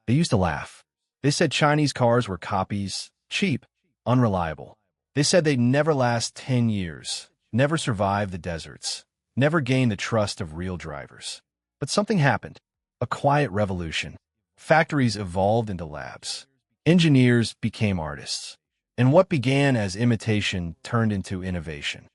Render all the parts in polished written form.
They used to laugh. They said Chinese cars were copies, cheap, unreliable. They said they'd never last 10 years, never survive the deserts, never gain the trust of real drivers. But something happened. A quiet revolution. Factories evolved into labs. Engineers became artists. And what began as imitation turned into innovation.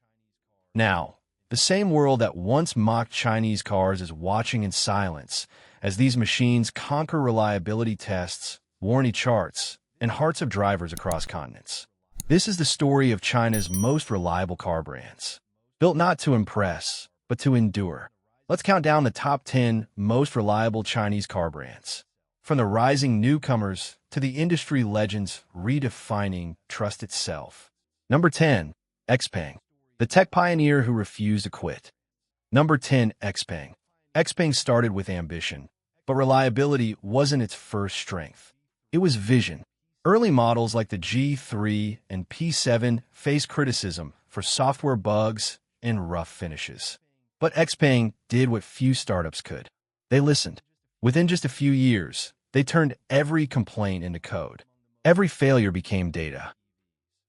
Now, the same world that once mocked Chinese cars is watching in silence as these machines conquer reliability tests, warranty charts, and hearts of drivers across continents. This is the story of China's most reliable car brands. Built not to impress, but to endure. Let's count down the top 10 most reliable Chinese car brands. From the rising newcomers to the industry legends redefining trust itself. Number 10. XPeng. The tech pioneer who refused to quit. Number 10. XPeng. XPeng started with ambition, but reliability wasn't its first strength. It was vision. Early models like the G3 and P7 faced criticism for software bugs and rough finishes. But XPeng did what few startups could. They listened. Within just a few years, they turned every complaint into code. Every failure became data.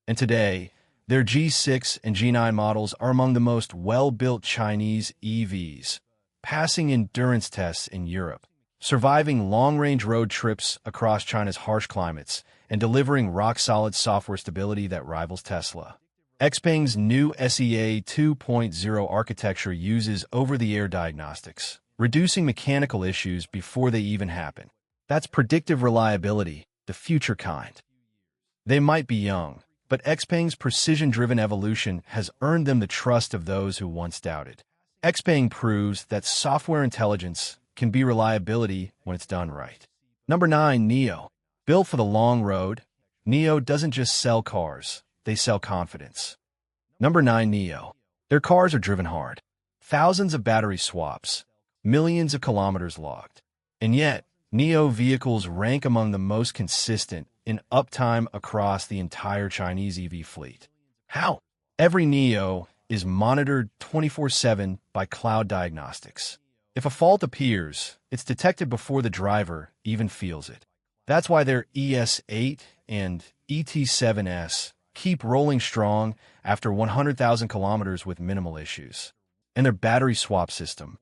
And today, their G6 and G9 models are among the most well-built Chinese EVs, passing endurance tests in Europe, surviving long-range road trips across China's harsh climates, and delivering rock-solid software stability that rivals Tesla. XPeng's new SEA 2.0 architecture uses over-the-air diagnostics, reducing mechanical issues before they even happen. That's predictive reliability, the future kind. They might be young, but XPeng's precision-driven evolution has earned them the trust of those who once doubted. XPeng proves that software intelligence can be reliability when it's done right. Number 9. NIO. Built for the long road, NIO doesn't just sell cars, they sell confidence. Number 9. NIO. Their cars are driven hard. Thousands of battery swaps, millions of kilometers logged. And yet, NIO vehicles rank among the most consistent in uptime across the entire Chinese EV fleet. How? Every NIO is monitored 24/7 by cloud diagnostics. If a fault appears, it's detected before the driver even feels it. That's why their ES8 and ET7S keep rolling strong after 100,000 kilometers with minimal issues. And their battery swap system.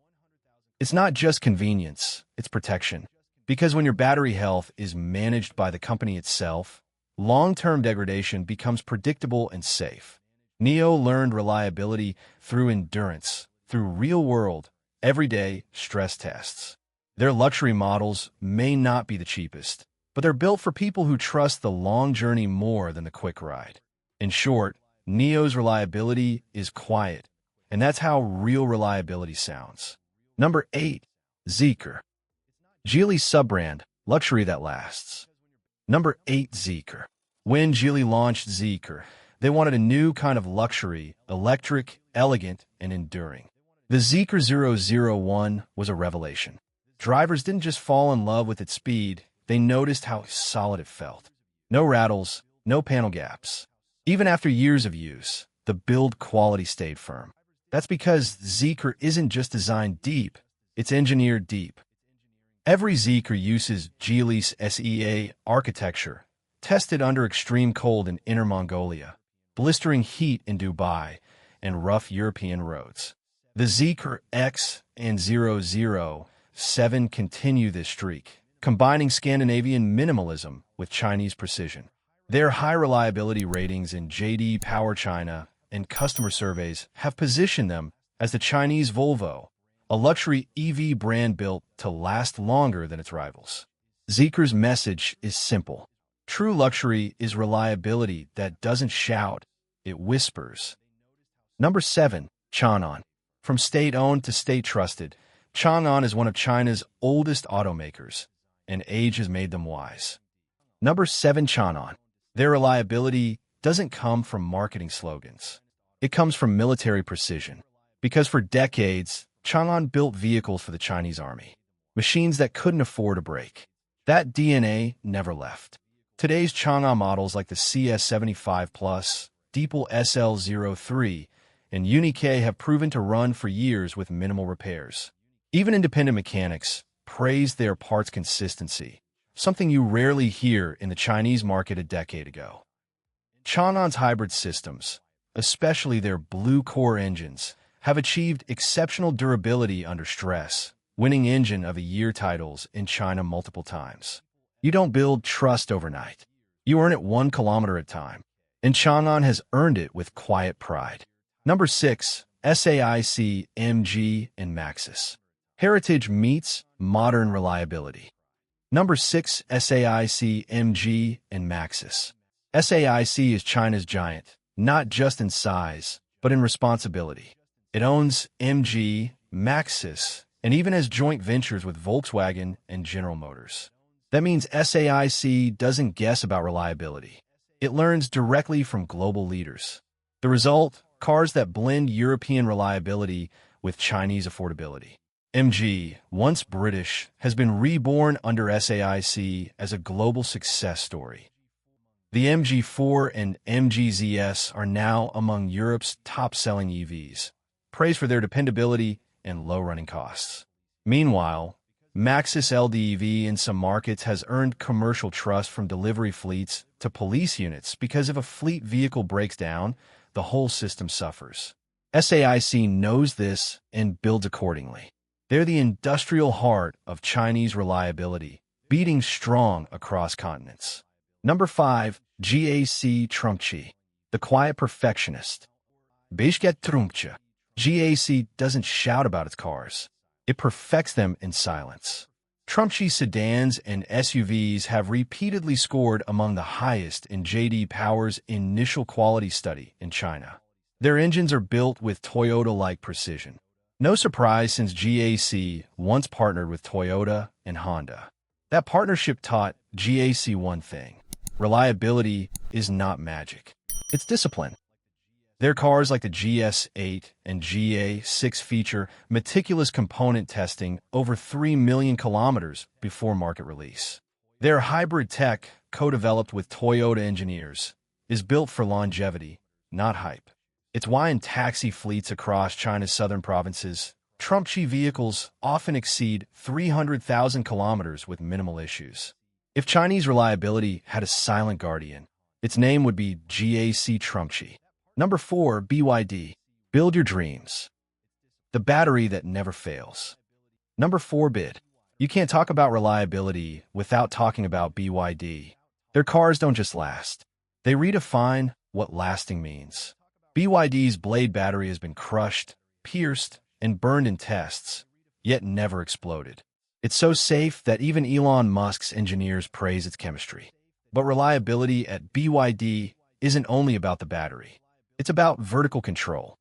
It's not just convenience, it's protection. Because when your battery health is managed by the company itself, long-term degradation becomes predictable and safe. NIO learned reliability through endurance, through real-world, everyday stress tests. Their luxury models may not be the cheapest, but they're built for people who trust the long journey more than the quick ride. In short, NIO's reliability is quiet, and that's how real reliability sounds. Number 8. Zeekr. Geely's sub-brand, luxury that lasts. Number 8. Zeekr. When Geely launched Zeekr, they wanted a new kind of luxury, electric, elegant, and enduring. The Zeekr 001 was a revelation. Drivers didn't just fall in love with its speed, they noticed how solid it felt. No rattles, no panel gaps. Even after years of use, the build quality stayed firm. That's because Zeekr isn't just designed deep, it's engineered deep. Every Zeekr uses Geely's SEA architecture, tested under extreme cold in Inner Mongolia, blistering heat in Dubai, and rough European roads. The Zeekr X and 007 continue this streak, combining Scandinavian minimalism with Chinese precision. Their high reliability ratings in JD Power China and customer surveys have positioned them as the Chinese Volvo, a luxury EV brand built to last longer than its rivals. Zeekr's message is simple. True luxury is reliability that doesn't shout, it whispers. Number 7. Changan. From state-owned to state-trusted, Changan is one of China's oldest automakers, and age has made them wise. Number 7. Changan. Their reliability doesn't come from marketing slogans. It comes from military precision. Because for decades, Changan built vehicles for the Chinese army, machines that couldn't afford a break. That DNA never left. Today's Changan models like the CS75 Plus, Deepal SL03, and Uni-K have proven to run for years with minimal repairs. Even independent mechanics praised their parts consistency. something you rarely hear in the Chinese market a decade ago. Chang'an's hybrid systems, especially their blue core engines, have achieved exceptional durability under stress, winning Engine of the Year titles in China multiple times. You don't build trust overnight. You earn it 1 kilometer at a time. And Chang'an has earned it with quiet pride. Number 6. SAIC, MG, and Maxus. Heritage meets modern reliability. Number 6. SAIC, MG, and Maxus. SAIC is China's giant, not just in size, but in responsibility. It owns MG, Maxus, and even has joint ventures with Volkswagen and General Motors. That means SAIC doesn't guess about reliability. It learns directly from global leaders. The result? Cars that blend European reliability with Chinese affordability. MG, once British, has been reborn under SAIC as a global success story. The MG4 and MG ZS are now among Europe's top-selling EVs, praised for their dependability and low running costs. Meanwhile, Maxus LDEV in some markets has earned commercial trust from delivery fleets to police units because if a fleet vehicle breaks down, the whole system suffers. SAIC knows this and builds accordingly. They're the industrial heart of Chinese reliability, beating strong across continents. Number 5. GAC Trumpchi, the quiet perfectionist. Beschget Trumpcha. GAC doesn't shout about its cars. It perfects them in silence. Trumpchi sedans and SUVs have repeatedly scored among the highest in J.D. Power's initial quality study in China. Their engines are built with Toyota-like precision. No surprise since GAC once partnered with Toyota and Honda. That partnership taught GAC one thing: reliability is not magic. It's discipline. Their cars like the GS8 and GA6 feature meticulous component testing over 3 million kilometers before market release. Their hybrid tech, co-developed with Toyota engineers, is built for longevity, not hype. It's why in taxi fleets across China's southern provinces, Trumpchi vehicles often exceed 300,000 kilometers with minimal issues. If Chinese reliability had a silent guardian, its name would be GAC Trumpchi. Number 4. BYD. Build your dreams. The battery that never fails. Number 4. BYD. You can't talk about reliability without talking about BYD. Their cars don't just last. They redefine what lasting means. BYD's Blade battery has been crushed, pierced, and burned in tests, yet never exploded. It's so safe that even Elon Musk's engineers praise its chemistry. But reliability at BYD isn't only about the battery. It's about vertical control.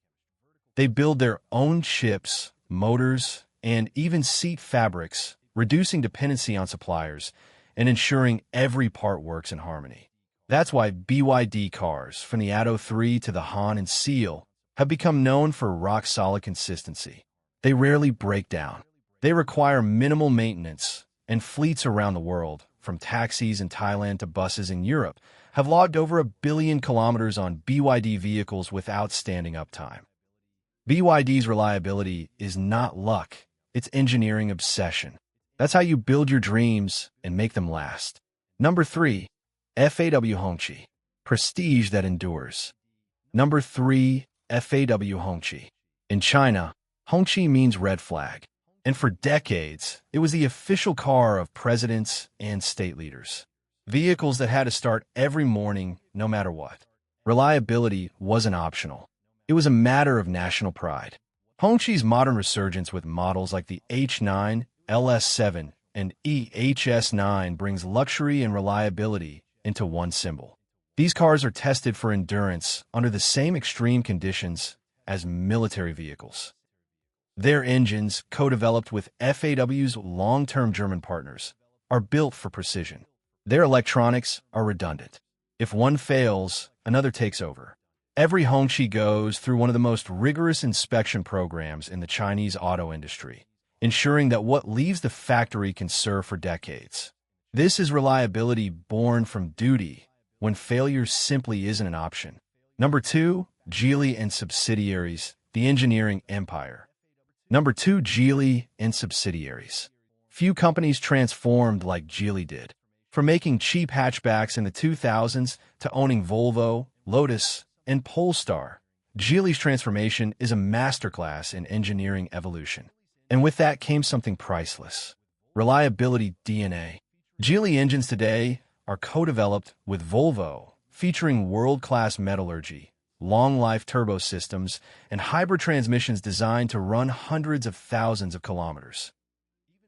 They build their own chips, motors, and even seat fabrics, reducing dependency on suppliers and ensuring every part works in harmony. That's why BYD cars, from the Atto 3 to the Han and Seal, have become known for rock-solid consistency. They rarely break down. They require minimal maintenance, and fleets around the world, from taxis in Thailand to buses in Europe, have logged over 1 billion kilometers on BYD vehicles with outstanding uptime. BYD's reliability is not luck, it's engineering obsession. That's how you build your dreams and make them last. Number 3. FAW Hongqi. Prestige that endures. Number 3. FAW Hongqi. In China, Hongqi means red flag. And for decades, it was the official car of presidents and state leaders. Vehicles that had to start every morning, no matter what. Reliability wasn't optional. It was a matter of national pride. Hongqi's modern resurgence with models like the H9, LS7, and EHS9 brings luxury and reliability into one symbol. These cars are tested for endurance under the same extreme conditions as military vehicles. Their engines, co-developed with FAW's long-term German partners, are built for precision. Their electronics are redundant. If one fails, another takes over. Every Hongqi goes through one of the most rigorous inspection programs in the Chinese auto industry, ensuring that what leaves the factory can serve for decades. This is reliability born from duty, when failure simply isn't an option. Number 2. Geely and subsidiaries, the engineering empire. Number 2. Geely and subsidiaries. Few companies transformed like Geely did. From making cheap hatchbacks in the 2000s to owning Volvo, Lotus, and Polestar, Geely's transformation is a masterclass in engineering evolution. And with that came something priceless: reliability DNA. Geely engines today are co-developed with Volvo, featuring world-class metallurgy, long-life turbo systems, and hybrid transmissions designed to run hundreds of thousands of kilometers.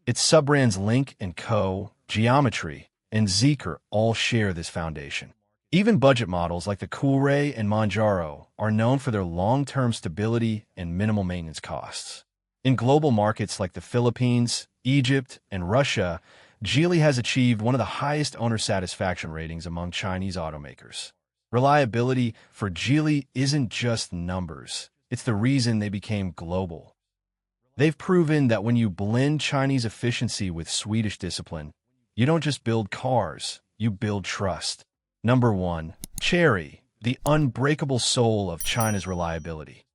Its sub-brands Link & Co., Geometry, and Zeekr all share this foundation. Even budget models like the Coolray and Manjaro are known for their long-term stability and minimal maintenance costs. In global markets like the Philippines, Egypt, and Russia, Geely has achieved one of the highest owner satisfaction ratings among Chinese automakers. Reliability for Geely isn't just numbers, it's the reason they became global. They've proven that when you blend Chinese efficiency with Swedish discipline, you don't just build cars, you build trust. Number 1. Chery, the unbreakable soul of China's reliability.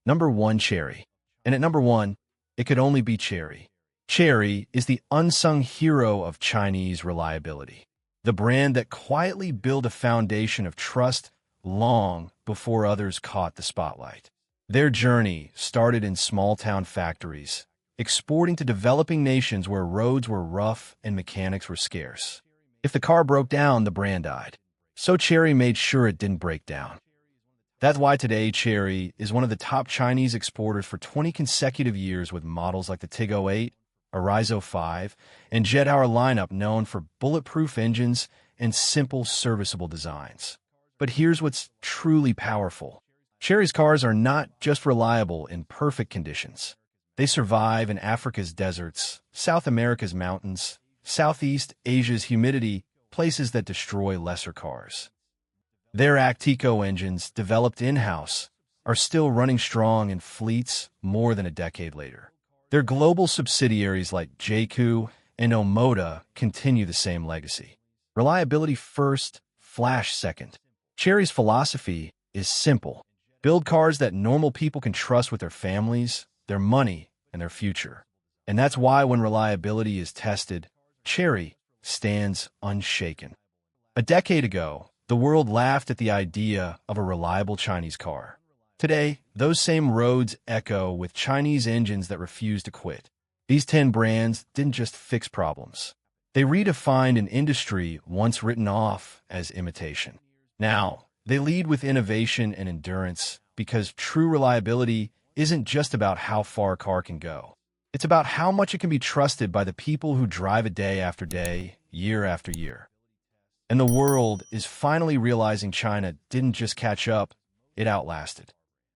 Number 1. Chery. And at number 1, it could only be Chery. Chery is the unsung hero of Chinese reliability, the brand that quietly built a foundation of trust long before others caught the spotlight. Their journey started in small-town factories, exporting to developing nations where roads were rough and mechanics were scarce. If the car broke down, the brand died. So Chery made sure it didn't break down. That's why today Chery is one of the top Chinese exporters for 20 consecutive years, with models like the Tiggo 8, Arizo 5, and Jet-Hour lineup known for bulletproof engines and simple, serviceable designs. But here's what's truly powerful. Chery's cars are not just reliable in perfect conditions. They survive in Africa's deserts, South America's mountains, Southeast Asia's humidity, places that destroy lesser cars. Their Actico engines, developed in-house, are still running strong in fleets more than a decade later. Their global subsidiaries like JQ and Omoda continue the same legacy. Reliability first, flash second. Chery's philosophy is simple: build cars that normal people can trust with their families, their money, and their future. And that's why when reliability is tested, Chery stands unshaken. A decade ago, the world laughed at the idea of a reliable Chinese car. Today, those same roads echo with Chinese engines that refuse to quit. These 10 brands didn't just fix problems. They redefined an industry once written off as imitation. Now, they lead with innovation and endurance, because true reliability isn't just about how far a car can go. It's about how much it can be trusted by the people who drive it day after day, year after year. And the world is finally realizing China didn't just catch up, it outlasted.